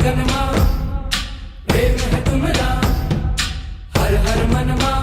गगनमा प्रेम है तुमरा हर हर मनमा।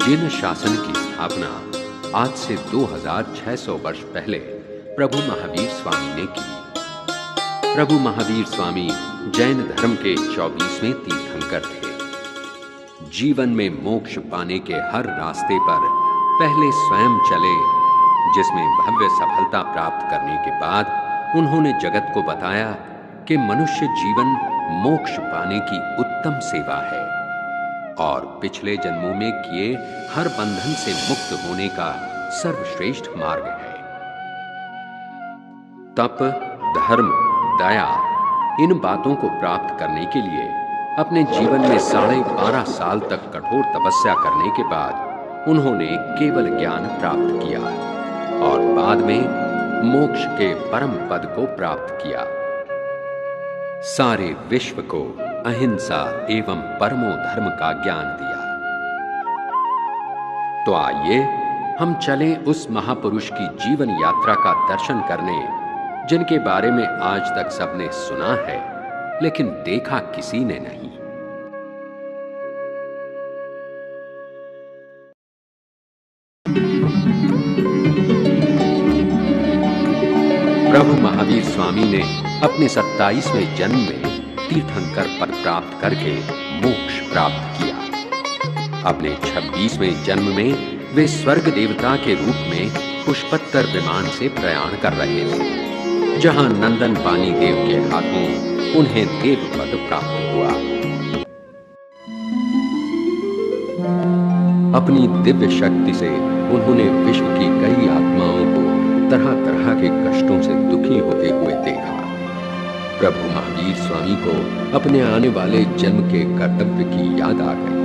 जिन शासन की स्थापना आज से 2600 वर्ष पहले प्रभु महावीर स्वामी ने की। प्रभु महावीर स्वामी जैन धर्म के 24वें तीर्थंकर थे। जीवन में मोक्ष पाने के हर रास्ते पर पहले स्वयं चले, जिसमें भव्य सफलता प्राप्त करने के बाद उन्होंने जगत को बताया कि मनुष्य जीवन मोक्ष पाने की उत्तम सेवा है और पिछले जन्मों में किए हर बंधन से मुक्त होने का सर्वश्रेष्ठ मार्ग है। तप, धर्म, दया इन बातों को प्राप्त करने के लिए अपने जीवन में 12.5 साल तक कठोर तपस्या करने के बाद उन्होंने केवल ज्ञान प्राप्त किया और बाद में मोक्ष के परम पद को प्राप्त किया। सारे विश्व को अहिंसा एवं परमो धर्म का ज्ञान दिया। तो आइए हम चलें उस महापुरुष की जीवन यात्रा का दर्शन करने, जिनके बारे में आज तक सबने सुना है लेकिन देखा किसी ने नहीं। प्रभु महावीर स्वामी ने अपने 27वें जन्म में तीर्थंकर पद प्राप्त करके मोक्ष प्राप्त किया। अपने 26वें जन्म में वे स्वर्ग देवता के रूप में पुष्पत्तर विमान से प्रयाण कर रहे थे, जहां नंदन पानी देव के हाथों उन्हें देव पद प्राप्त हुआ। अपनी दिव्य शक्ति से उन्होंने विश्व की कई आत्माओं को तरह तरह के कष्टों से दुखी होते हुए देखा। प्रभु महावीर स्वामी को अपने आने वाले जन्म के कर्तव्य की याद आ गई।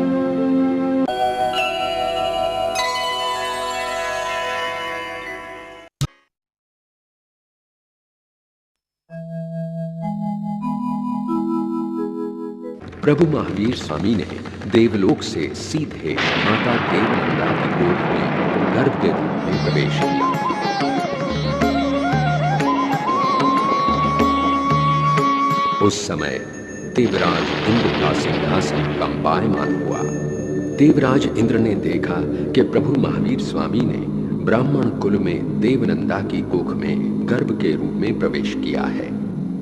प्रभु महावीर स्वामी ने देवलोक से सीधे माता देवनंदा की गोद में गर्भ के रूप में प्रवेश किया। उस समय देवराज इंद्र का सिंहासन कंपायमान हुआ। देवराज इंद्र ने देखा कि प्रभु महावीर स्वामी ने ब्राह्मण कुल में देवनंदा की कोख में गर्भ के रूप में प्रवेश किया है।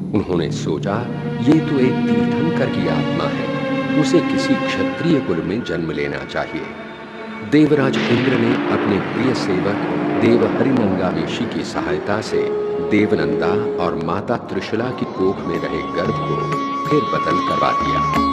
उन्होंने सोचा, ये तो एक तीर्थंकर की आत्मा है, उसे किसी क्षत्रिय कुल में जन्म लेना चाहिए। देवराज इंद्र ने अपने प्रिय सेवक देव हरिनंगावेशी की सहायता से देवनंदा और माता त्रिशूला की कोख में रहे गर्भ को फिर बदल करवा दिया।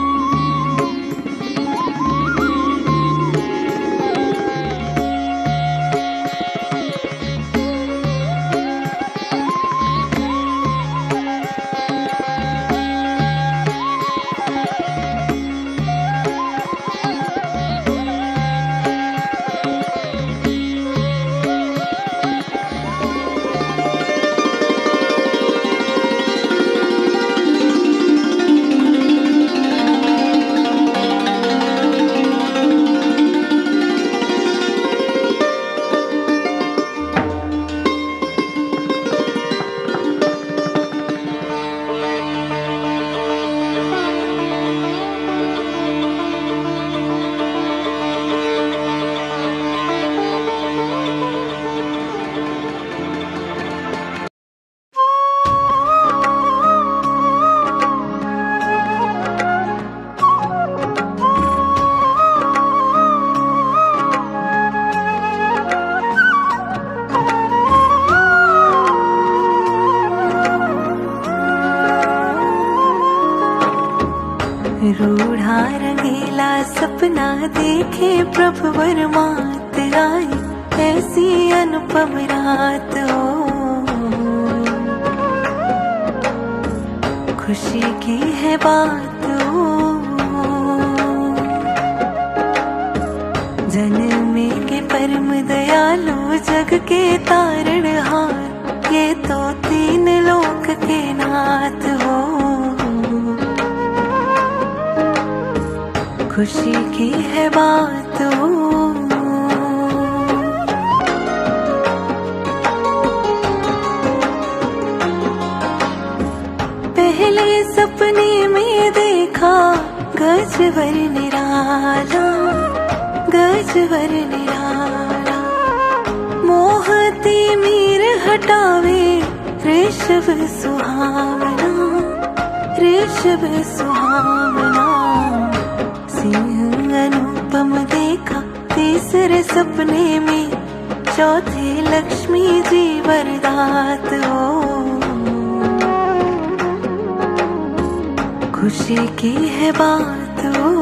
रूढ़ा रंगीला सपना देखे प्रभु वरमात आई, ऐसी अनुपम रात हो। खुशी की है बात हो, जन्मे के परम दयालु जग के तारणहार, ये तो तीन लोक के नाथ हो। खुशी की है बात हो। पहले सपने में देखा गजवर निराला, गजवर निराला, मोहती मीर हटावे ऋषभ सुहावना, ऋषभ सुहावना। सिंह अनुपम देखा तीसरे सपने में, चौथे लक्ष्मी जी वरदात हो। खुशी की है बात हो।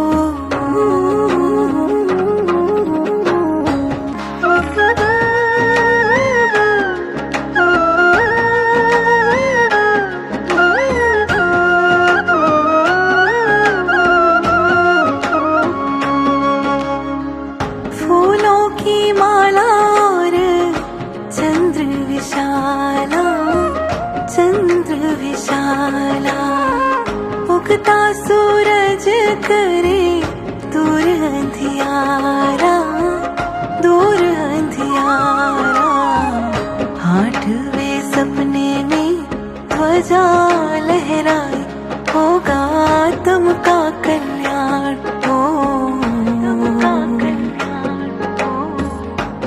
फूलों की माला और चंद्र विशाला, चंद्र विशाला, उगता सूरज करे दूर अंधियारा, दूर अंधियारा। आठवें सपने में ध्वजा लहराए, होगा तुमका कल्याण हो।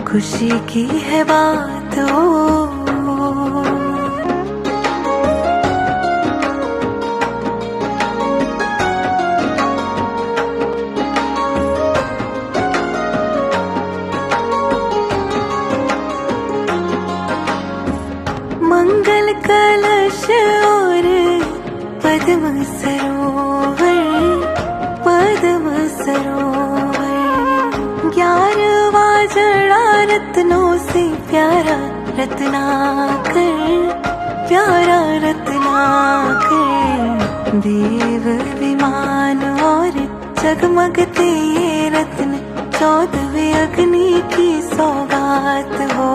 खुशी की है बात हो। मंगल कलश और पद्म सरोवर, पद्म सरोवर। 11वां जड़ा रत्नों से प्यारा रत्नाकर, प्यारा रत्नाकर। देव विमान और जगमगते ये रत्न, 14वें अग्नि की सौगात हो।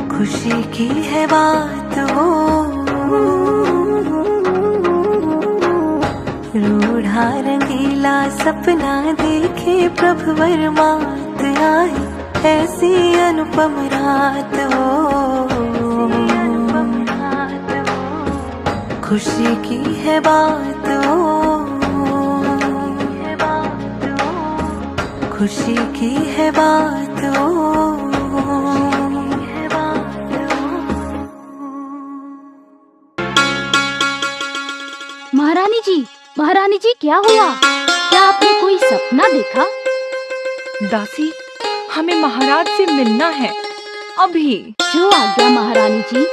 खुशी की है बात हो। रूढ़ा रंगीला सपना देखे प्रभु वरमात आई, ऐसी अनुपम रात हो। खुशी की है बात हो। खुशी की है बात हो। महारानी जी क्या हुआ? क्या आपने कोई सपना देखा? दासी, हमें महाराज से मिलना है अभी। जो आज्ञा महारानी जी।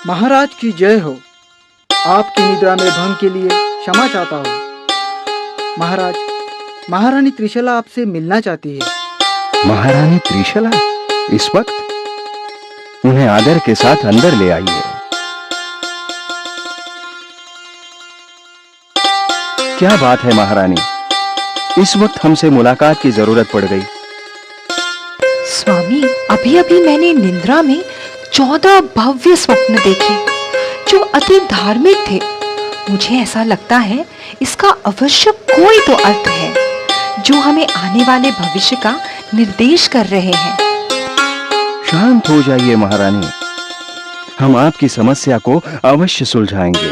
महाराज की जय हो। आपकी निद्रा में भंग के लिए क्षमा चाहता हूँ। महाराज, महारानी त्रिशला आपसे मिलना चाहती है। महारानी त्रिशला इस वक्त? उन्हें आदर के साथ अंदर ले आइए। क्या बात है महारानी, इस वक्त हमसे मुलाकात की जरूरत पड़ गई? स्वामी, अभी अभी मैंने निद्रा में 14 भव्य स्वप्न देखे जो अति धार्मिक थे। मुझे ऐसा लगता है इसका अवश्य कोई तो अर्थ है जो हमें आने वाले भविष्य का निर्देश कर रहे हैं। शांत हो जाइए महारानी, हम आपकी समस्या को अवश्य सुलझाएंगे।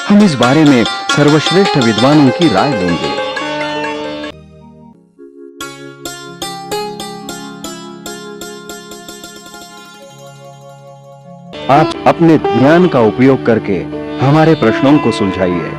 हम इस बारे में सर्वश्रेष्ठ विद्वानों की राय लेंगे। आप अपने ज्ञान का उपयोग करके हमारे प्रश्नों को सुलझाइए।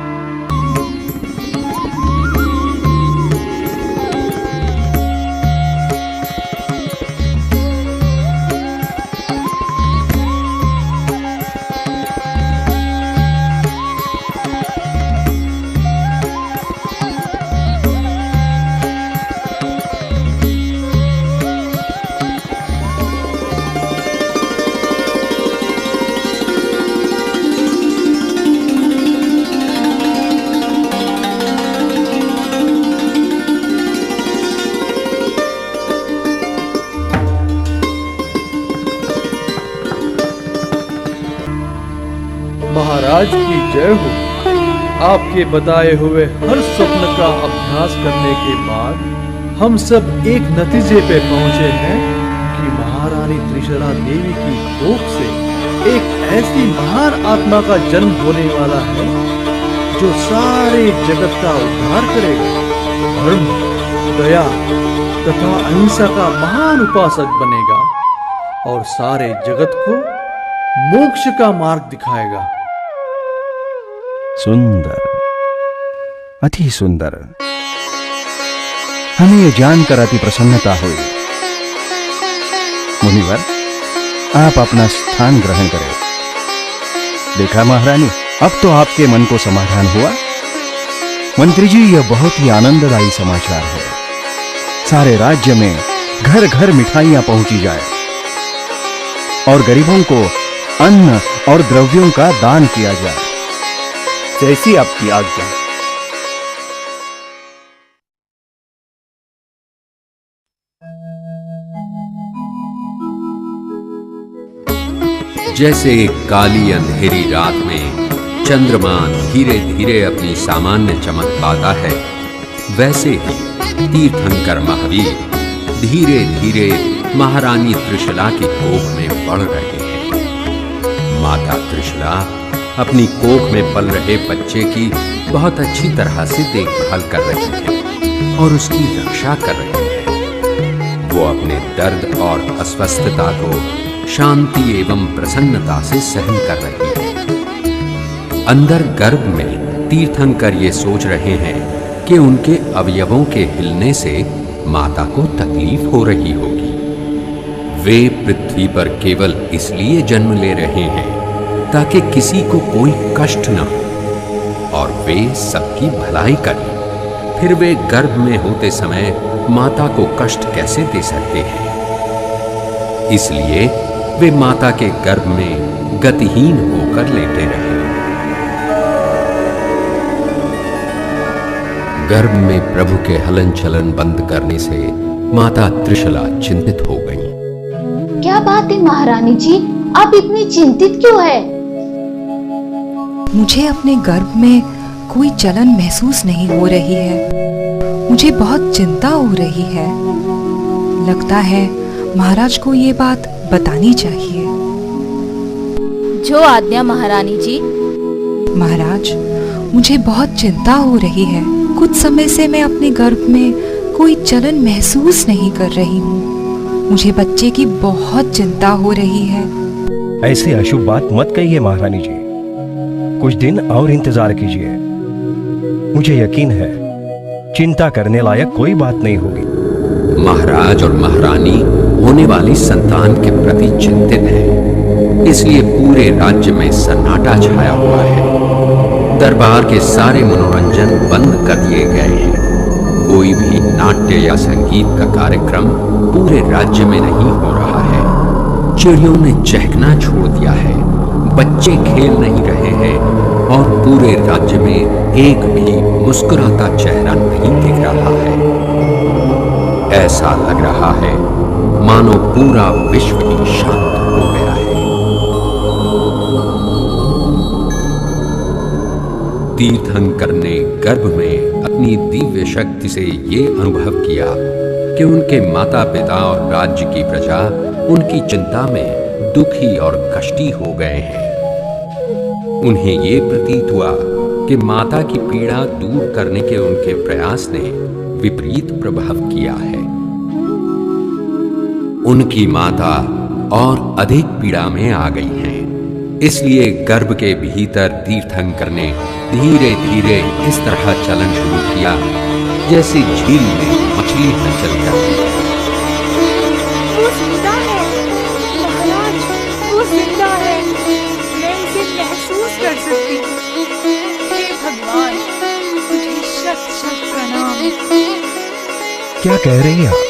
महाराज की जय हो। आपके बताए हुए हर स्वप्न का अभ्यास करने के बाद हम सब एक नतीजे पे पहुंचे हैं कि महारानी त्रिशला देवी की कोख से एक ऐसी महान आत्मा का जन्म होने वाला है जो सारे जगत का उद्धार करेगा, धर्म, दया तथा अहिंसा का महान उपासक बनेगा और सारे जगत को मोक्ष का मार्ग दिखाएगा। सुंदर, अति सुंदर। हमें यह जानकर अति प्रसन्नता हुई। मुनिवर, आप अपना स्थान ग्रहण करें। देखा महारानी, अब तो आपके मन को समाधान हुआ। मंत्री जी, यह बहुत ही आनंददायी समाचार है। सारे राज्य में घर घर मिठाइयां पहुंची जाए और गरीबों को अन्न और द्रव्यों का दान किया जाए। जैसी आपकी आज्ञा। जैसे एक काली अंधेरी रात में चंद्रमा धीरे धीरे अपनी सामान्य चमक पाता है, वैसे ही तीर्थंकर महावीर धीरे धीरे महारानी त्रिशला की कोख में बढ़ रहे हैं। माता त्रिशला अपनी कोख में पल रहे बच्चे की बहुत अच्छी तरह से देखभाल कर रही है और उसकी रक्षा कर रही है। वो अपने दर्द और अस्वस्थता को शांति एवं प्रसन्नता से सहन कर रही है। अंदर गर्भ में तीर्थंकर ये सोच रहे हैं कि उनके अवयवों के हिलने से माता को तकलीफ हो रही होगी। वे पृथ्वी पर केवल इसलिए जन्म ले रहे हैं ताकि किसी को कोई कष्ट न हो और वे सबकी भलाई करें। फिर वे गर्भ में होते समय माता को कष्ट कैसे दे सकते हैं? इसलिए वे माता के गर्भ में गतिहीन होकर लेटे रहे। गर्भ में प्रभु के हलन चलन बंद करने से माता त्रिशला चिंतित हो गई। क्या बात है महारानी जी, आप इतनी चिंतित क्यों है? मुझे अपने गर्भ में कोई जलन महसूस नहीं हो रही है। मुझे बहुत चिंता हो रही है। लगता है महाराज को ये बात बतानी चाहिए। जो आज्ञा महारानी जी। महाराज, मुझे बहुत चिंता हो रही है। कुछ समय से मैं अपने गर्भ में कोई जलन महसूस नहीं कर रही हूँ। मुझे बच्चे की बहुत चिंता हो रही है। ऐसी अशुभ बात मत कहिए महारानी जी। कुछ दिन और इंतजार कीजिए। मुझे यकीन है चिंता करने लायक कोई बात नहीं होगी। महाराज और महारानी होने वाली संतान के प्रति चिंतित हैं, इसलिए पूरे राज्य में सन्नाटा छाया हुआ है। दरबार के सारे मनोरंजन बंद कर दिए गए हैं। कोई भी नाट्य या संगीत का कार्यक्रम पूरे राज्य में नहीं हो रहा है। चिड़ियों ने चहकना छोड़ दिया है, बच्चे खेल नहीं रहे हैं और पूरे राज्य में एक भी मुस्कुराता चेहरा नहीं दिख रहा है। ऐसा लग रहा है मानो पूरा विश्व ही शांत हो गया है। तीर्थंकर ने गर्भ में अपनी दिव्य शक्ति से ये अनुभव किया कि उनके माता पिता और राज्य की प्रजा उनकी चिंता में दुखी और कष्टी हो गए हैं। उन्हें ये प्रतीत हुआ कि माता की पीड़ा दूर करने के उनके प्रयास ने विपरीत प्रभाव किया है। उनकी माता और अधिक पीड़ा में आ गई हैं। इसलिए गर्भ के भीतर तीर्थंकर ने धीरे धीरे इस तरह चलन शुरू किया जैसे झील में मछली हलचल करती है। वो जिंदा है महाराज, वो जिंदा है। मैं इसे महसूस कर सकती हूँ। हे भगवान, मुझे शत शत प्रणाम। क्या कह रही हैं आप?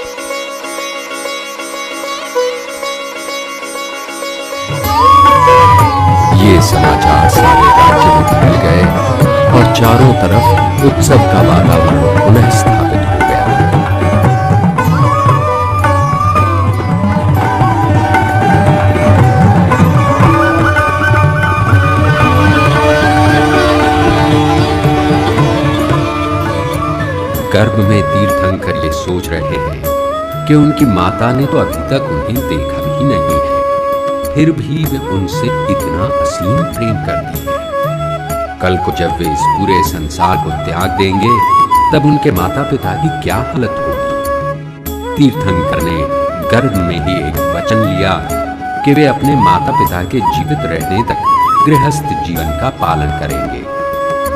ये समाचार सारे राज्य में फैल गए और चारों तरफ उत्सव का वातावरण पुनः स्थापित हो गया। गर्भ में तीर्थंकर ये सोच रहे हैं कि उनकी माता ने तो अभी तक उन्हें देखा भी नहीं है, फिर भी वे उनसे इतना असीम प्रेम करती है। कल को जब वे इस पूरे संसार को त्याग देंगे, तब उनके माता पिता की क्या हालत होगी। तीर्थंकर ने गर्भ में ही एक वचन लिया कि वे अपने माता पिता के जीवित रहने तक गृहस्थ जीवन का पालन करेंगे।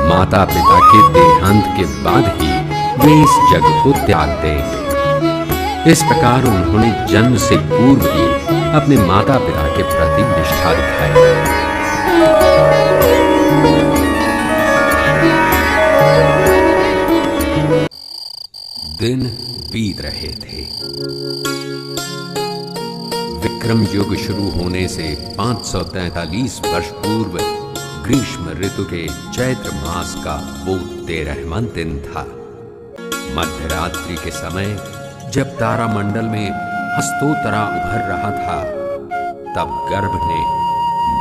माता पिता के देहांत के बाद ही वे इस जग को त्याग देंगे। इस प्रकार उन्होंने जन्म से पूर्व ही अपने माता पिता के प्रति निष्ठा दिखाई। दिन बीत रहे थे। विक्रम युग शुरू होने से 543 वर्ष पूर्व ग्रीष्म ऋतु के चैत्र मास का वो 13वां दिन था। मध्यरात्रि के समय जब तारामंडल में हस्तोतरा उभर रहा था, तब गर्भ ने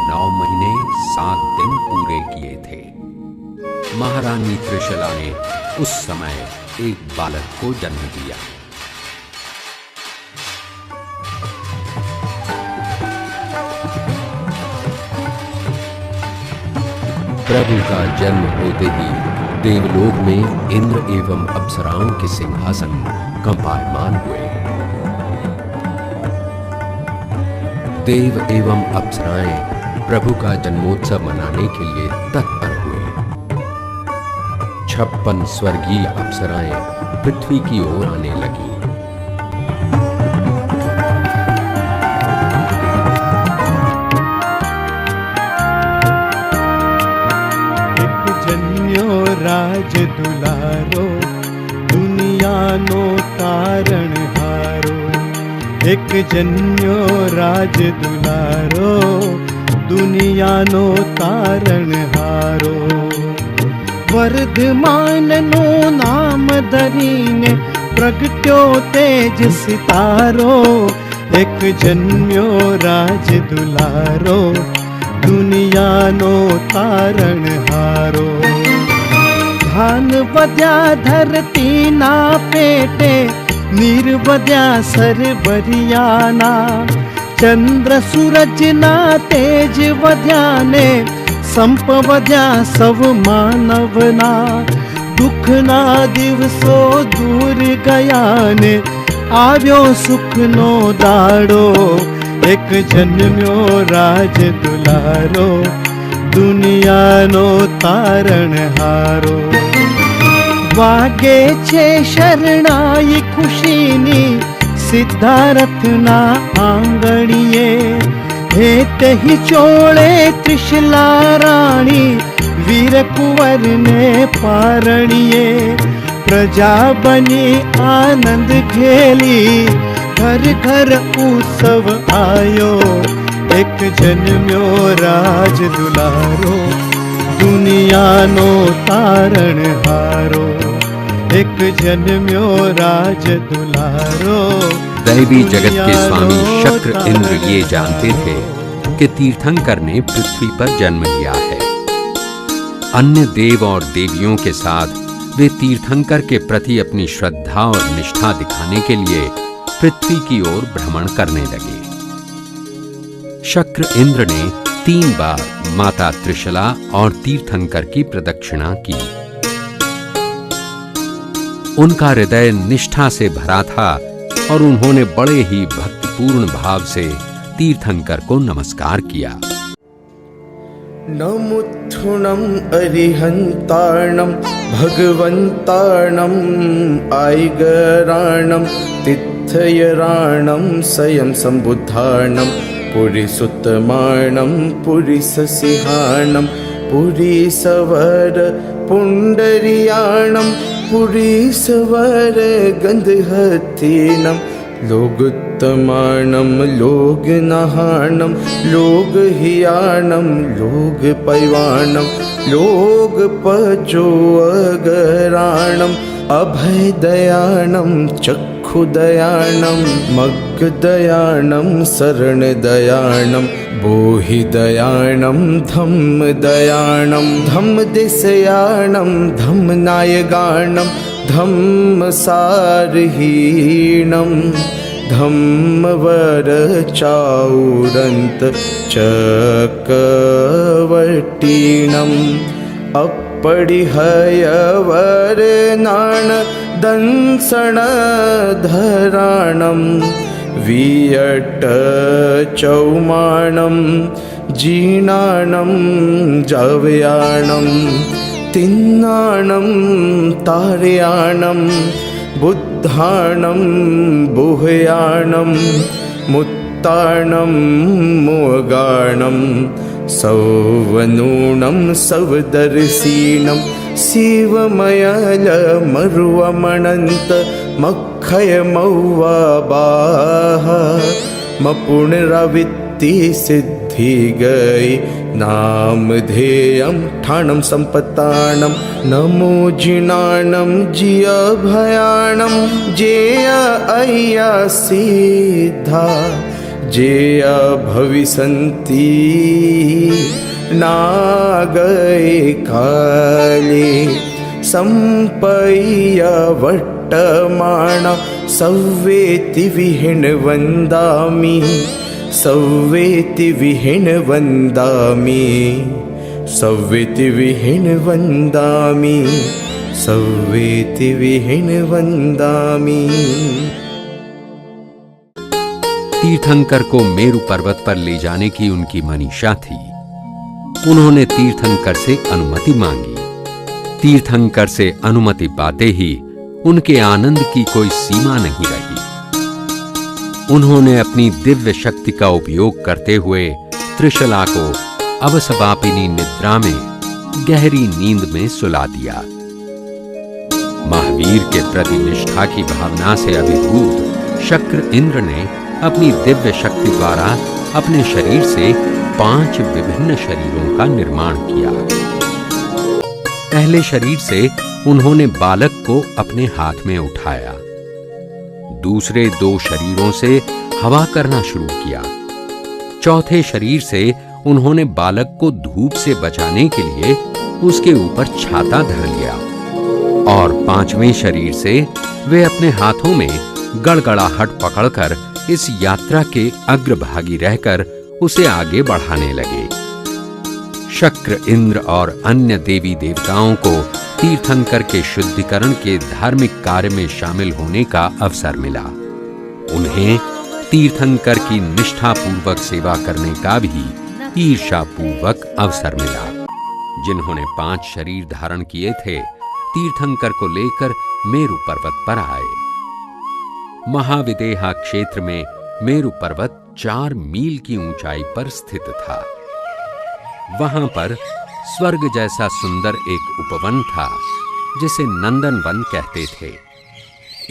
9 महीने 7 दिन पूरे किए थे। महारानी त्रिशला ने उस समय एक बालक को जन्म दिया। प्रभु का जन्म होते ही देवलोक में इंद्र एवं अप्सराओं के सिंहासन कंपायमान हुए। देव एवं अप्सराएं प्रभु का जन्मोत्सव मनाने के लिए तत्पर हुए। 56 स्वर्गीय अप्सराएं पृथ्वी की ओर आने लगी। राज दुलारो दुनिया नो तारण हारो। एक जन्यो राज दुलारो दुनिया नो तारण हारो। वर्धमान नो नाम धरीने प्रगट्यो तेज सितारो। एक जन्यो राज दुलारो दुनिया नो तारण हारो। धान बद्या धरती ना पेटे नीर बद्या सर बरियाना। चंद्र सूरज ना तेज बद्या ने संप बद्या सब मानवना। दुख ना दिवसो दूर गया ने आव्यो सुख नो दाड़ो। एक जन्म्यो राज दुलारो दुनिया नो तारण हारो। वागे छे शरणाई खुशीनी सिद्धार्थ ना आंगणीए। हे तेहि चोळे त्रिशला राणी वीर कुंवर ने पारणीए। प्रजा बनी आनंद खेली घर घर उत्सव आयो। एक जन्म्यो राज दुलारो दुनिया नो तारण हारो। एक जन्म्यो राज दुलारो। दैवी जगत के स्वामी शक्र इंद्र ये जानते थे कि तीर्थंकर ने पृथ्वी पर जन्म लिया है। अन्य देव और देवियों के साथ वे तीर्थंकर के प्रति अपनी श्रद्धा और निष्ठा दिखाने के लिए पृथ्वी की ओर भ्रमण करने लगे। शक्र इंद्र ने 3 बार माता त्रिशला और तीर्थंकर की प्रदक्षिणा की। उनका हृदय निष्ठा से भरा था और उन्होंने बड़े ही भक्तिपूर्ण भाव से तीर्थंकर को नमस्कार किया। नमुत्थुनम अरिहंताणम भगवंताणम आइगराणम तिथयराणम स्वयं संबुद्धाणम पुरीसुत्तमाणं पुरीससिंहाणं पुरीसवर पुंडरियाणं पुरीसवर गंधहतीनं लोगुत्तमाणं लोगनहाणं लोगहियाणं लोगपैवाणं लोगपचोअगराणं अभयदयाणं चक्षुदयाणं मग्गदयाणं शरणदयाणं बोहिदयाणं धम्मदयाणं धम्मदेशयाणं धम्मनायगाणं धम्मसारहीनं धम्मवरचाउरन्त चकवर्तीणम् अपरिहयवरनाण दंसनधराणं वियट्टचौमाणं जीर्णाणं जव्याणं तिन्नाणं तार्याणं बुद्धाणं बुह्याणं मुत्ताणं मुगाणं सौवनूनं सवदर्शीनं शिवमयलमरुवमणन्त मखयमौवाबाह मपुनरावित्ति सिद्धि गई नामधेयं ठाणं संपत्ताणं नमो जिनाणं जिया भयाणं जेया अय्या सिद्धा जेया भविसन्ति नागये काले संपय्या वट्टमाणा सव्वेति विहीन वन्दामि सव्वेति विहीन वन्दामि सव्वेति विहीन वन्दामि सव्वेति विहीन वन्दामि। तीर्थंकर को मेरु पर्वत पर ले जाने की उनकी मनीषा थी। उन्होंने तीर्थंकर से अनुमति मांगी। तीर्थंकर से अनुमति पाते ही उनके आनंद की कोई सीमा नहीं रही। उन्होंने अपनी दिव्य शक्ति का उपयोग करते हुए त्रिशला को अवसवापिनी निद्रा में गहरी नींद में सुला दिया। महावीर के प्रति निष्ठा की भावना से अभिभूत शक्र इंद्र ने अपनी दिव्य शक्ति द्वारा अपने शरीर से 5 विभिन्न शरीरों का निर्माण किया। पहले शरीर से उन्होंने बालक को अपने हाथ में उठाया। दूसरे 2 शरीरों से हवा करना शुरू किया। चौथे शरीर से उन्होंने बालक को धूप से बचाने के लिए उसके ऊपर छाता धर लिया। और 5वें शरीर से वे अपने हाथों में गड़गड़ाहट पकड़कर इस यात्रा के अग्रभागी रहकर उसे आगे बढ़ाने लगे। शक्र इंद्र और अन्य देवी देवताओं को तीर्थंकर के शुद्धिकरण के धार्मिक कार्य में शामिल होने का अवसर मिला। उन्हें तीर्थंकर की निष्ठापूर्वक सेवा करने का भी ईर्ष्यापूर्वक अवसर मिला। जिन्होंने 5 शरीर धारण किए थे, तीर्थंकर को लेकर मेरु पर्वत पर आए। महाविदेहा क्षेत्र में मेरु पर्वत 4 मील की ऊंचाई पर स्थित था। वहां पर स्वर्ग जैसा सुंदर एक उपवन था जिसे नंदनवन कहते थे।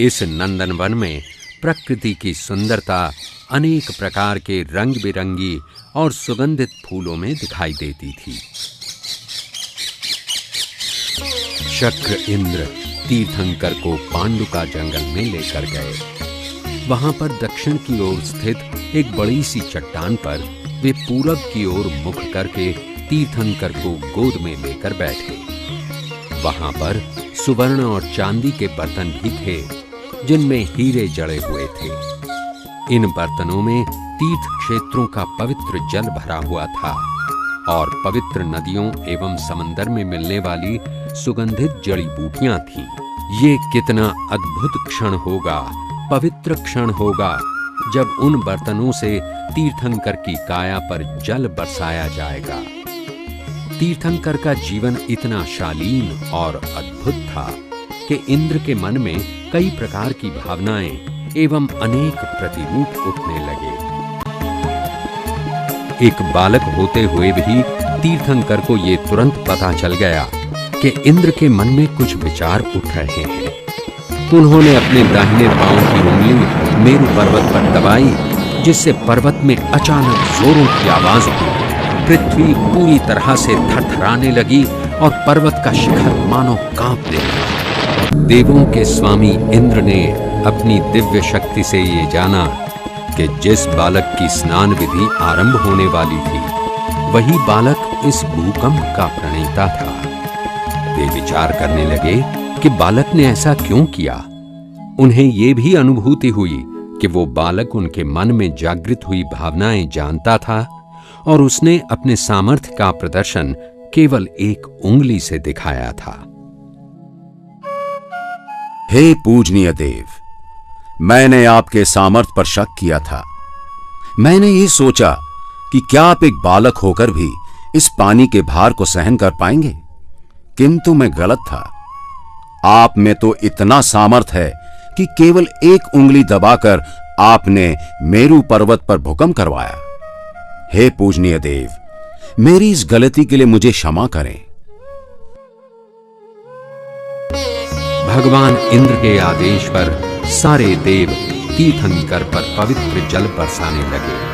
इस नंदनवन में प्रकृति की सुंदरता अनेक प्रकार के रंग बिरंगी और सुगंधित फूलों में दिखाई देती थी। शक्र इंद्र तीर्थंकर को पांडुका जंगल में लेकर गए। वहां पर दक्षिण की ओर स्थित एक बड़ी सी चट्टान पर वे पूरब की ओर मुख करके तीर्थंकर को गोद में लेकर बैठे। वहां पर सुवर्ण और चांदी के बर्तन भी थे जिनमें हीरे जड़े हुए थे। इन बर्तनों में तीर्थ क्षेत्रों का पवित्र जल भरा हुआ था और पवित्र नदियों एवं समंदर में मिलने वाली सुगंधित जड़ी बूटियां थीं। ये कितना अद्भुत क्षण होगा, पवित्र क्षण होगा जब उन बर्तनों से तीर्थंकर की काया पर जल बरसाया जाएगा। तीर्थंकर का जीवन इतना शालीन और अद्भुत था कि इंद्र के मन में कई प्रकार की भावनाएं एवं अनेक प्रतिरूप उठने लगे। एक बालक होते हुए भी तीर्थंकर को ये तुरंत पता चल गया कि इंद्र के मन में कुछ विचार उठ रहे हैं। उन्होंने अपने दाहिने पांव की उंगली मेरु पर्वत पर दबाई, जिससे पर्वत में अचानक जोरों की आवाज हुई। पृथ्वी पूरी तरह से थरथराने लगी और पर्वत का शिखर मानो कांपने लगा। देवों के स्वामी इंद्र ने अपनी दिव्य शक्ति से ये जाना कि जिस बालक की स्नान विधि आरंभ होने वाली थी, वही बालक इस भूकंप का प्रणेता था। वे विचार करने लगे कि बालक ने ऐसा क्यों किया। उन्हें यह भी अनुभूति हुई कि वो बालक उनके मन में जागृत हुई भावनाएं जानता था और उसने अपने सामर्थ्य का प्रदर्शन केवल एक उंगली से दिखाया था। हे पूजनीय देव, मैंने आपके सामर्थ्य पर शक किया था। मैंने ये सोचा कि क्या आप एक बालक होकर भी इस पानी के भार को सहन कर पाएंगे, किंतु मैं गलत था। आप में तो इतना सामर्थ्य है कि केवल एक उंगली दबाकर आपने मेरू पर्वत पर भूकंप करवाया। हे पूजनीय देव, मेरी इस गलती के लिए मुझे क्षमा करें। भगवान इंद्र के आदेश पर सारे देव तीर्थंकर पर पवित्र जल बरसाने लगे।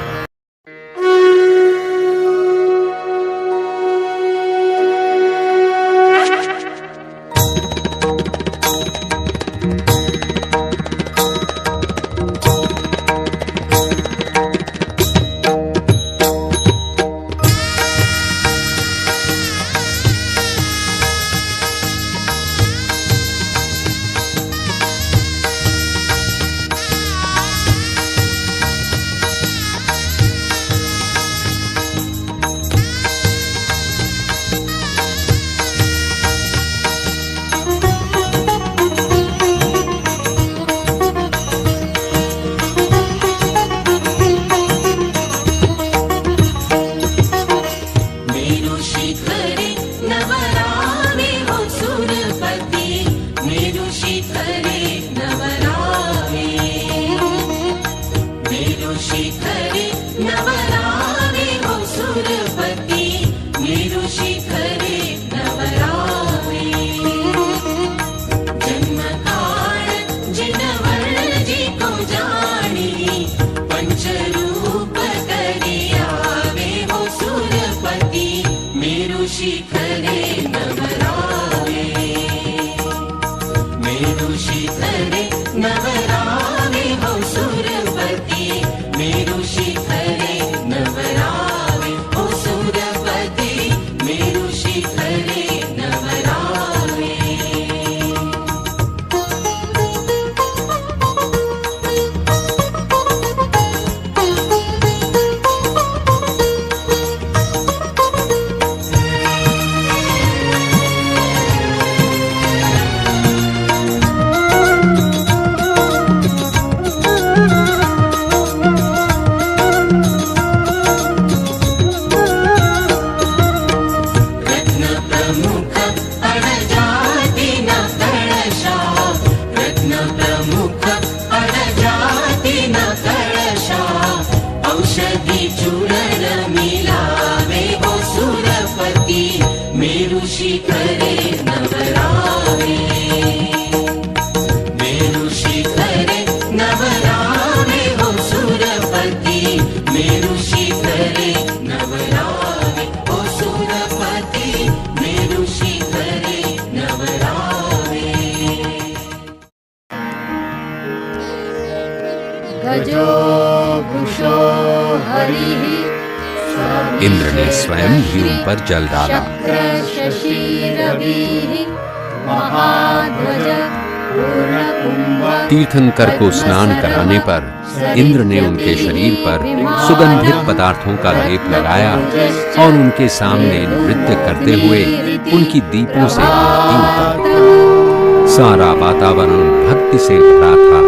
इंद्र ने स्वयं ही उन पर जल डाला। तीर्थंकर को स्नान कराने पर इंद्र ने उनके शरीर पर सुगंधित पदार्थों का लेप लगाया और उनके सामने नृत्य करते हुए उनकी दीपों से आरती उतारी। सारा वातावरण भक्ति से भरा था,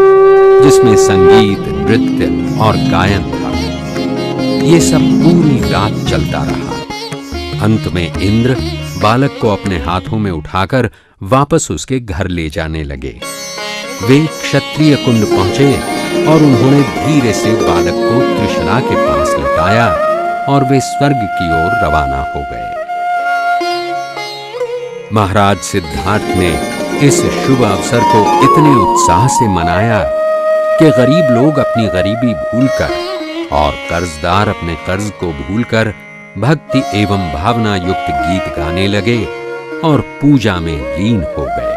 जिसमें संगीत, नृत्य और गायन था। ये सब पूरी रात चलता रहा। अंत में इंद्र बालक को अपने हाथों में उठाकर वापस उसके घर ले जाने लगे। वे क्षत्रिय कुंड पहुंचे और उन्होंने धीरे से बालक को त्रिशला के पास लटाया और वे स्वर्ग की ओर रवाना हो गए। महाराज सिद्धार्थ ने इस शुभ अवसर को इतने उत्साह से मनाया कि गरीब लोग अपनी गरीबी भूलकर और कर्जदार अपने कर्ज को भूलकर भक्ति एवं भावना युक्त गीत गाने लगे और पूजा में लीन हो गए।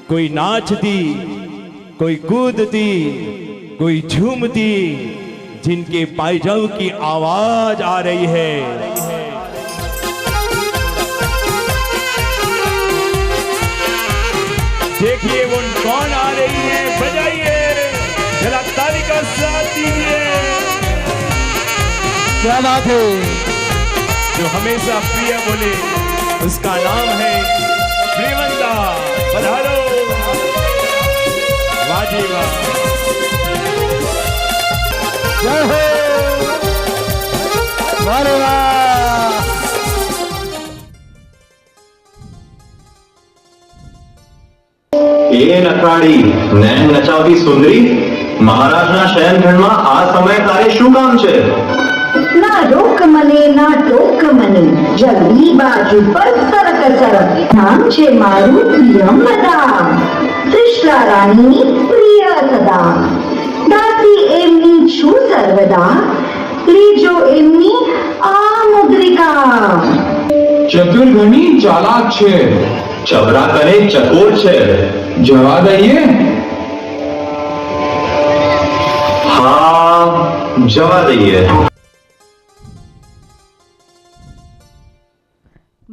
कोई नाचती, कोई कूदती, कोई झूमती, जिनके पायजाम की आवाज आ रही है। देखिए वो कौन आ रही है, बजाइए, जरा ताली का साथ दीजिए। क्या बात है। जो हमेशा प्रिय बोले उसका नाम है प्रियवंदा। पधारो, वाह जी वाह। जय हो, वाह वाह। એ નકવાડી નૈન નચાવતી સુંદરી, મહારાજના શયનખંડમાં આ સમય તારે શું કામ છે? ના રોક મને, ના ટોક મને, જલ્દી બાજુ પર સરક સરક. નામ છે મારું પ્રિયમદા, ત્રિશલા રાણીની પ્રિય સદા. દાસી એમની છું સર્વદા, લીજો એમની આ મુદ્રિકા. ચતુર ઘણી ચાલાક છે, ચબરા કરે ચકોર છે. જવા દઈએ? હા, જવા દઈએ.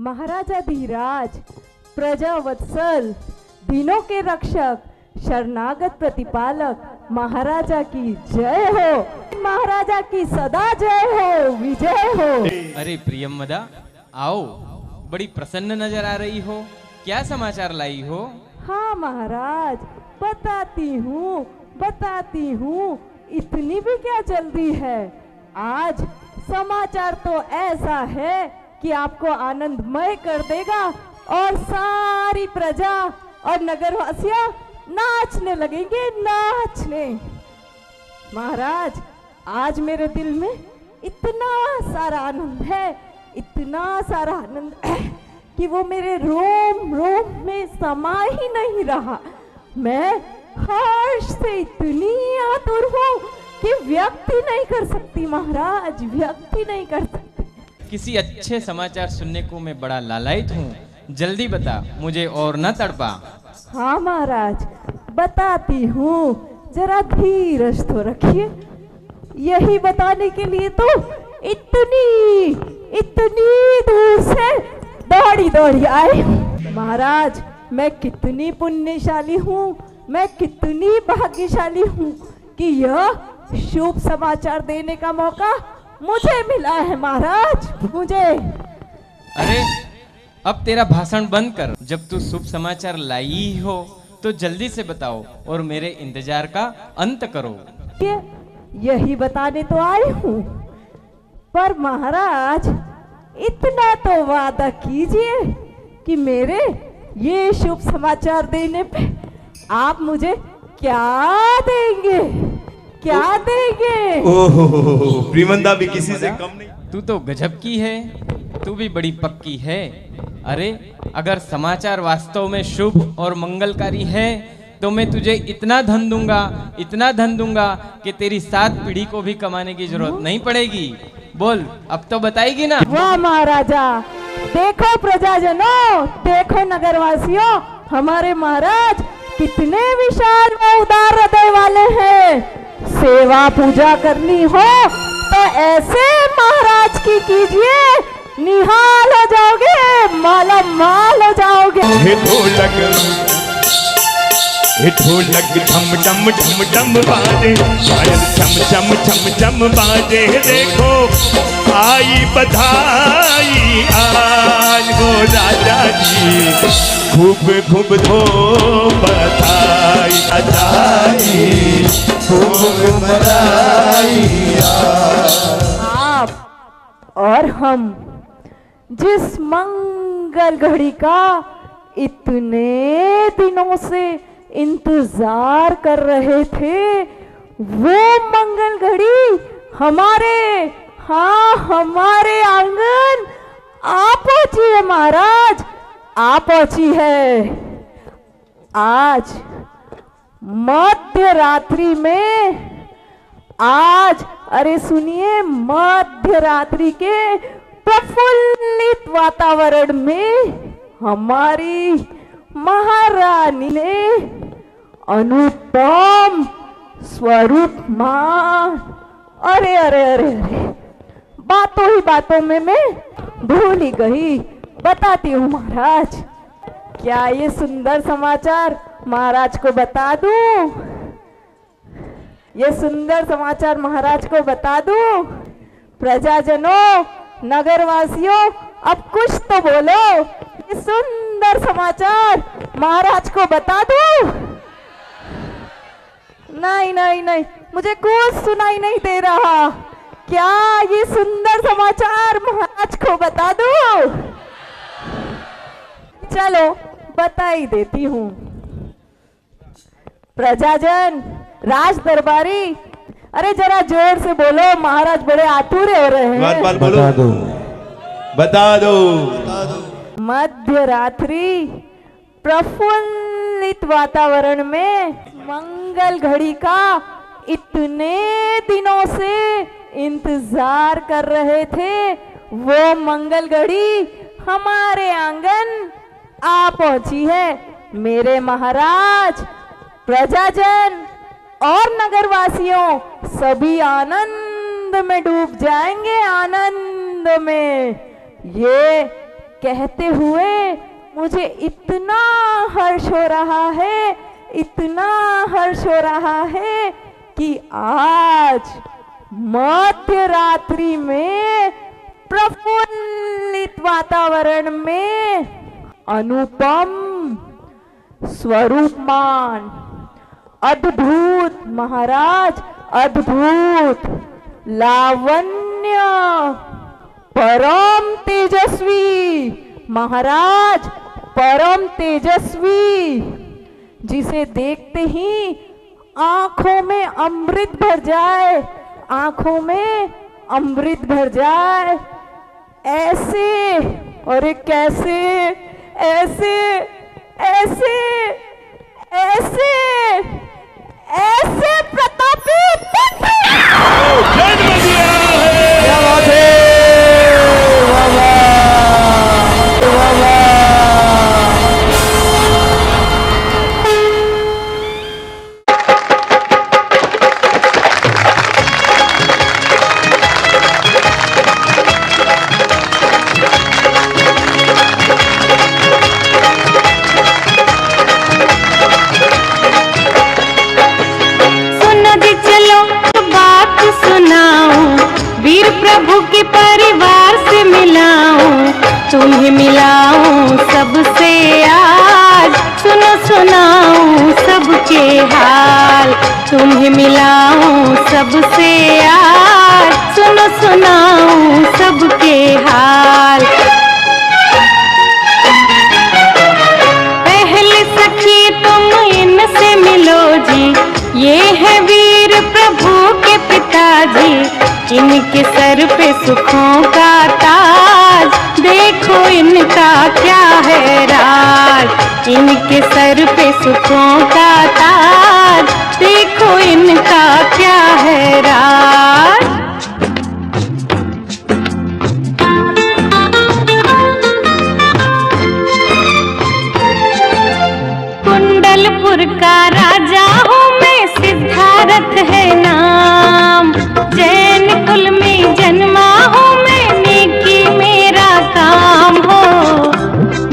महाराजा धीराज, प्रजा वत्सल, दिनों के रक्षक, शरणागत प्रतिपालक, महाराजा की जय हो, महाराजा की सदा जय हो, विजय हो। अरे प्रियमदा, आओ, बड़ी प्रसन्न नजर आ रही हो, क्या समाचार लाई हो? हाँ महाराज, बताती हूँ, इतनी भी क्या जल्दी है। आज समाचार तो ऐसा है कि आपको आनंदमय कर देगा और सारी प्रजा और नगरवासियां नाचने लगेंगे, नाचने। महाराज, आज मेरे दिल में इतना सारा आनंद है, इतना सारा आनंद है कि वो मेरे रोम रोम में समा ही नहीं रहा। मैं हर्ष से इतनी आतुर हूँ कि व्यक्त ही नहीं कर सकती महाराज, व्यक्त ही नहीं कर सकती। किसी अच्छे समाचार सुनने को मैं बड़ा लालायित हूँ, जल्दी बता, मुझे और न तड़पा। हाँ महाराज, बताती हूँ, जरा धीरज तो रखिए। यही बताने के लिए तो इतनी दूर से दौड़ी आई हूँ। महाराज, मैं कितनी पुण्यशाली हूँ, मैं कितनी भाग्यशाली हूँ कि यह शुभ समाचार देने का मौका मुझे मिला है महाराज, मुझे। अरे अब तेरा भाषण बंद कर, जब तू शुभ समाचार लाई हो तो जल्दी से बताओ और मेरे इंतजार का अंत करो। यही बताने तो आई हूँ, पर महाराज इतना तो वादा कीजिए कि मेरे ये शुभ समाचार देने पे आप मुझे क्या देंगे, क्या देंगे? ओहो, प्रियमंदा भी किसी से कम नहीं। तू तो गजब की है, तू भी बड़ी पक्की है। अरे अगर समाचार वास्तव में शुभ और मंगलकारी है तो मैं तुझे इतना धन दूंगा कि तेरी 7 पीढ़ी को भी कमाने की जरूरत नहीं पड़ेगी। बोल, अब तो बताएगी ना? वाह महाराजा, देखो प्रजाजनों, देखो नगरवासियों, हमारे महाराज कितने विशाल व उदार हृदय वाले हैं। सेवा पूजा करनी हो तो ऐसे महाराज की कीजिए, निहाल हो जाओगे, मालामाल हो जाओगे। ढोलक ढम ढम ढम ढम बाजे, पायल चम चम चम चम बाजे। देखो आई बधाई आज हो राजा जी, खूब खूब धो बधाई बधाई, खूब बधाई। आप और हम जिस मंगल घड़ी का इतने दिनों से इंतजार कर रहे थे, वो मंगल घड़ी हमारे आंगन आ पहुंची है महाराज, आ पहुंची है। आज मध्य रात्रि में, आज अरे सुनिए, मध्य रात्रि के प्रफुल्लित वातावरण में हमारी महारानी ने अनुपम स्वरूप मान, अरे अरे अरे अरे, बातों ही बातों में मैं भूल ही गई। बताती हूँ महाराज, क्या ये सुंदर समाचार महाराज को बता दूं, ये सुंदर समाचार महाराज को बता दूं। प्रजाजनों, नगरवासियों, अब कुछ तो बोलो, ये सुंदर समाचार महाराज को बता दूं? नहीं नहीं नहीं, मुझे कुछ सुनाई नहीं दे रहा। क्या ये सुंदर समाचार महाराज को बता दूं? चलो बता ही देती हूँ। प्रजाजन, राज दरबारी, अरे जरा जोर से बोलो, महाराज बड़े आतुरे हो रहे हैं। बता दो, बता दो। मध्य रात्रि प्रफुल्लित वातावरण में मंगल घड़ी का इतने दिनों से इंतजार कर रहे थे, वो मंगल घड़ी हमारे आंगन आ पहुंची है। मेरे महाराज, प्रजाजन और नगरवासियों सभी आनंद में डूब जाएंगे, आनंद में। ये कहते हुए मुझे इतना हर्ष हो रहा है, इतना हर्ष हो रहा है कि आज मध्य रात्रि में प्रफुल्लित वातावरण में अनुपम स्वरूपमान, अद्भुत महाराज, अद्भुत लावण्य, परम तेजस्वी महाराज, परम तेजस्वी, जिसे देखते ही आंखों में अमृत भर जाए, आंखों में अमृत भर जाए। ऐसे और कैसे, ऐसे ऐसे ऐसे ऐसे प्रतापी जन्म दिया है। क्या बात है, वाह वाह, वाह वाह। प्रभु के परिवार से मिलाऊं, तुम्हें मिलाऊं सबसे आज, सुनो सुनाऊं सबके हाल, तुम्हें मिलाऊं सबसे आज, सुनो सुनाऊं सबके हाल। पहले सखी तुम इनसे मिलो जी, ये है वीर प्रभु के पिताजी, इनके सर पे सुखों का ताज, देखो इनका क्या है राज, इनके सर पे सुखों का ताज, देखो इनका क्या है राज। कुंडलपुर का राजा हूँ मैं, सिद्धार्थ है नाम, जैन कुल में जन्मा हूँ मैं, नेकी मेरा काम हो,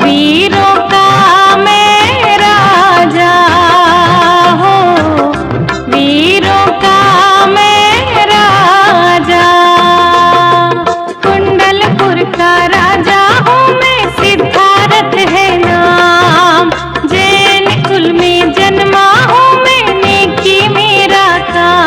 वीरों का मैं राजा हो, वीरों का मैं राजा। कुंडलपुर का राजा हूँ मैं, सिद्धार्थ है नाम, जैन कुल में जन्मा हूँ मैं, नेकी मेरा काम।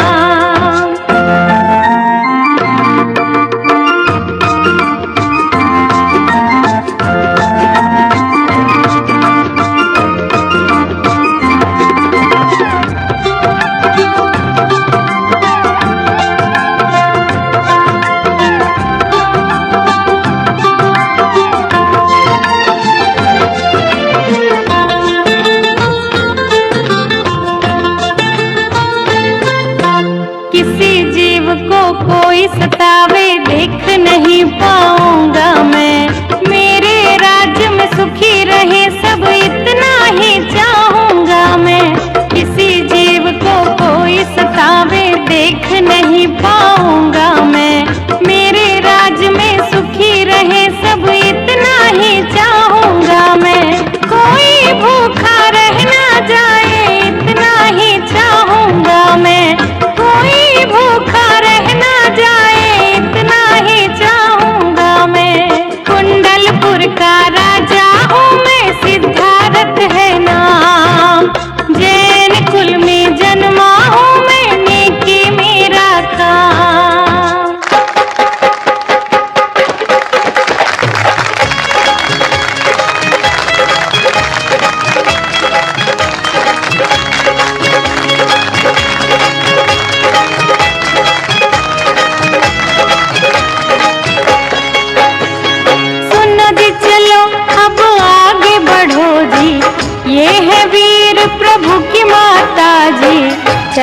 किसी जीव को कोई सतावे देख नहीं पाऊंगा मैं, मेरे राज्य में सुखी रहे सब इतना ही चाहूंगा मैं। किसी जीव को कोई सतावे देख नहीं पाऊंगा मैं, मेरे राज्य में सुखी रहे सब इतना ही चाहूंगा मैं। कोई भूखा रह ना जाए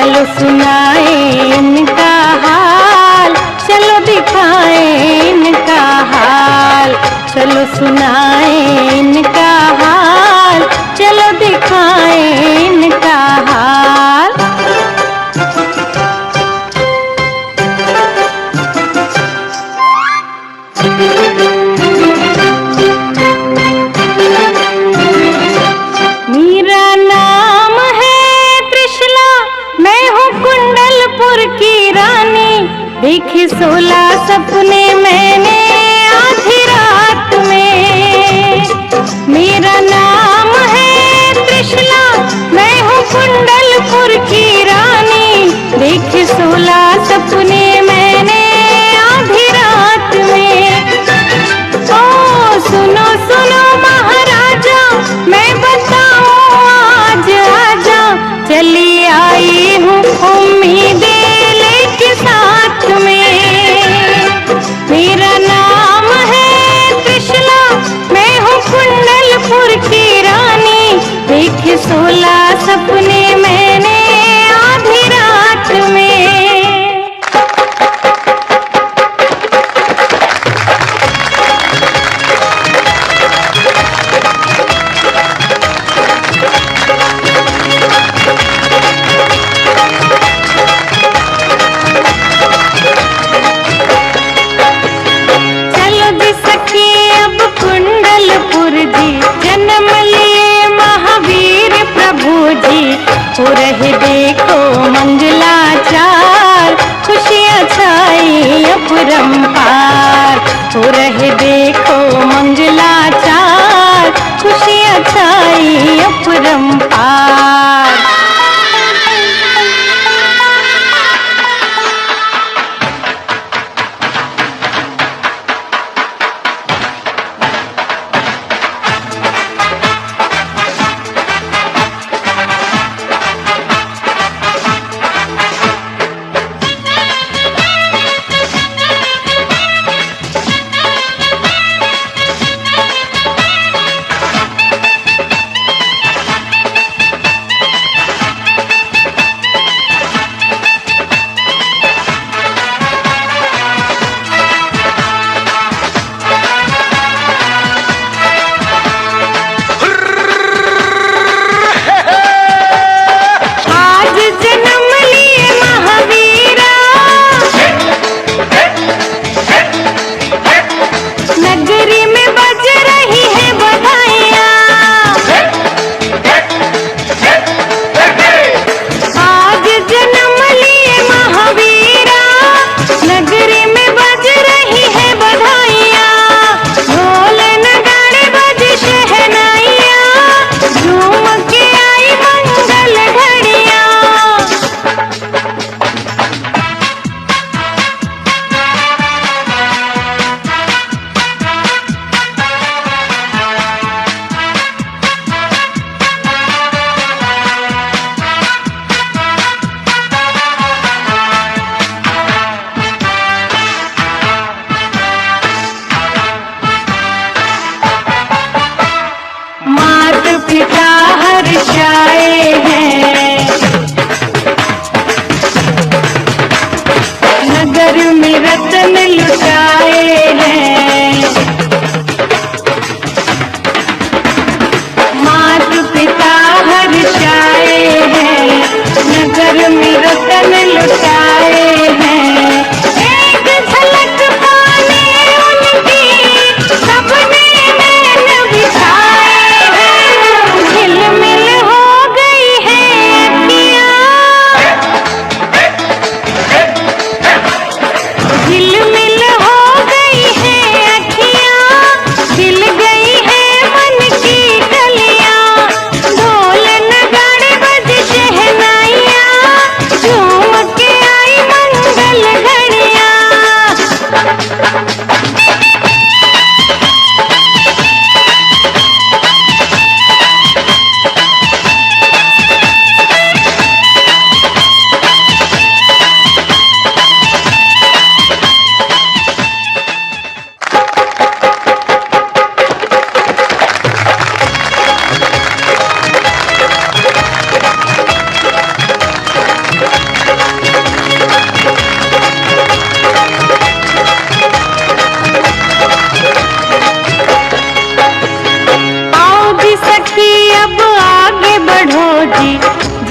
चलो सुनाए इनका हाल, चलो दिखाए इनका हाल, चलो सुनाए इनका हाल, चलो दिखाए इनका हाल। मेरा नाम है त्रिशला, मैं हूँ कुंडलपुर की रानी। देखे 16 सपने मैंने आधी रात में। मेरा नाम है त्रिशला, मैं हूँ कुंडलपुर की रानी। देखे 16 सपने मैंने आधी रात में। ओ सुनो सुनो महाराजा, मैं बताऊं आज आजा। चली आई हूँ उम्मीदें लेके साथ में। मेरा नाम है त्रिशला, मैं हूँ कुंडलपुर की रानी। देखे 16 सपने मैंने आधी रात में। चलो जी सखी अब कुंडलपुर जी, जन्म लिए महावीर प्रभु जी। हो रहे देखो मंगलाचार, खुशियाँ छाई अपरंपार। हो रहे देखो मंगलाचार, खुशियाँ छाई अपरंपार।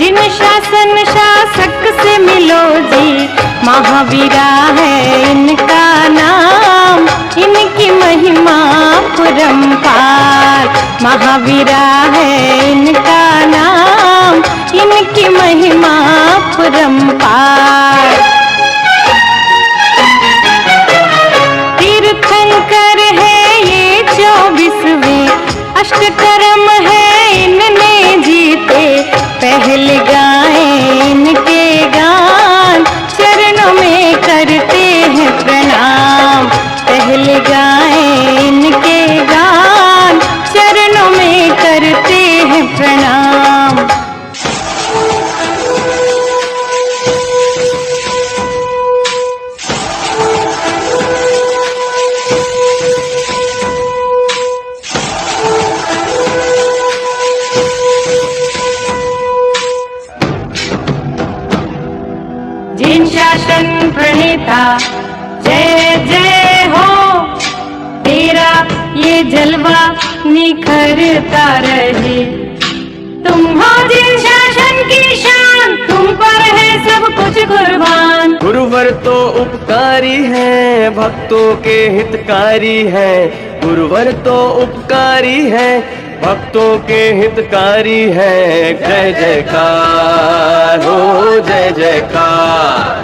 जिन शासन शासक से मिलो जी, महावीरा है इनका नाम, इनकी महिमा परम्पार। महावीरा है इनका नाम, इनकी महिमा परम्पार। तीर्थंकर है ये 24वें, अष्टकर्म है इनने जीते, पहले गाएं इनके गान, चरणों में करते हैं प्रणाम। पहले गाएं इनके गान, चरणों में करते हैं प्रणाम। जिन शासन प्रणेता जय जय हो, तेरा ये जलवा निखरता रहे। तुम हो जिन शासन की शान, तुम पर है सब कुछ कुर्बान। गुरुवर तो उपकारी है, भक्तों के हितकारी है। गुरुवर तो उपकारी है, भक्तों के हितकारी है। जय जयकार हो, जय जयकार,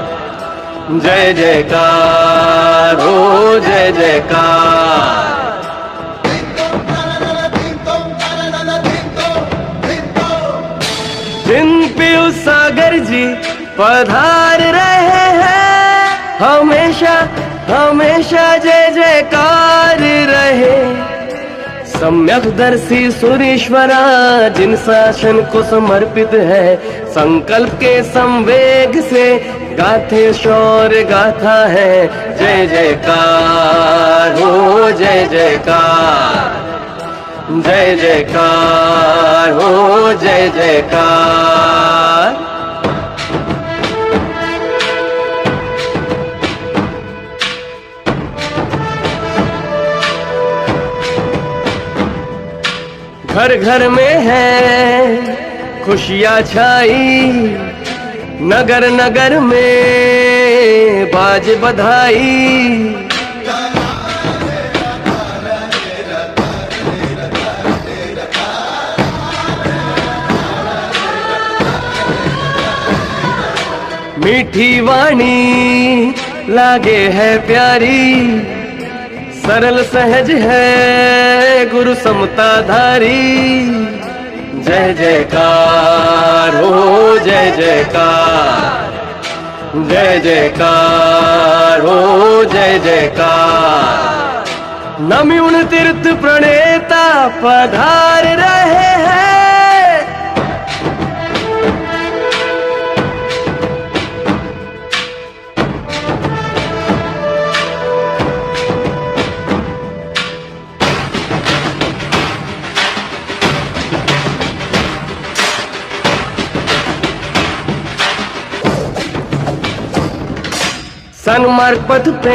जय जयकार हो, जय जयकार। जिन पीयूष सागर जी पधार रहे हैं, हमेशा हमेशा जय जयकार रहे। सम्यकदर्शी सुरेश्वरा जिन शासन को समर्पित है, संकल्प के संवेग से गाथे शौर्य गाथा है। जय जयकार हो, जय जयकार, जय जयकार हो, जय जयकार। घर घर में है खुशियाँ छाई, नगर नगर में बाज बधाई। मीठी वाणी लागे है प्यारी, सरल सहज है गुरु समता धारी। जय जयकार हो, जय जयकार, जय जयकार हो, जय जयकार। नमी उन तीर्थ प्रणेता पधार रहे हैं। सन्मार्ग पथ पे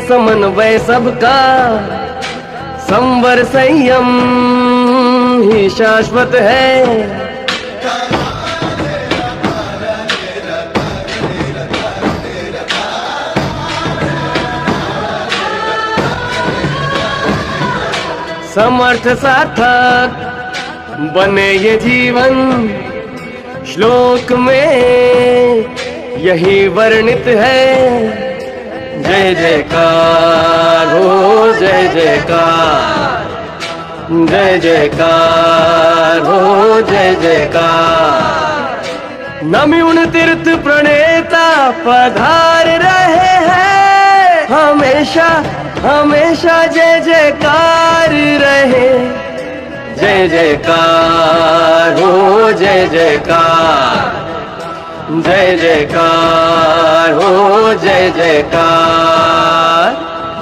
समन्वय सबका, संवर संयम ही शाश्वत है। समर्थ सार्थक बने ये जीवन, श्लोक में यही वर्णित है। जय जयकार हो, जय जयकार, जय जयकार हो, जय जयकार। नमी उन तीर्थ प्रणेता पधार रहे हैं, हमेशा हमेशा जय जयकार रहे। जय जयकार हो, जय जयकार, जय जयकार हो, जय जयकार,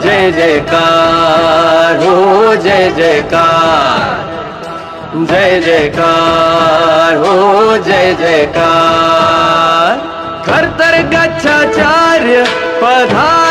जय जयकार हो, जय जयकार, जय जयकार हो, जय जयकार। कर्तर गच्छाचार्य पधार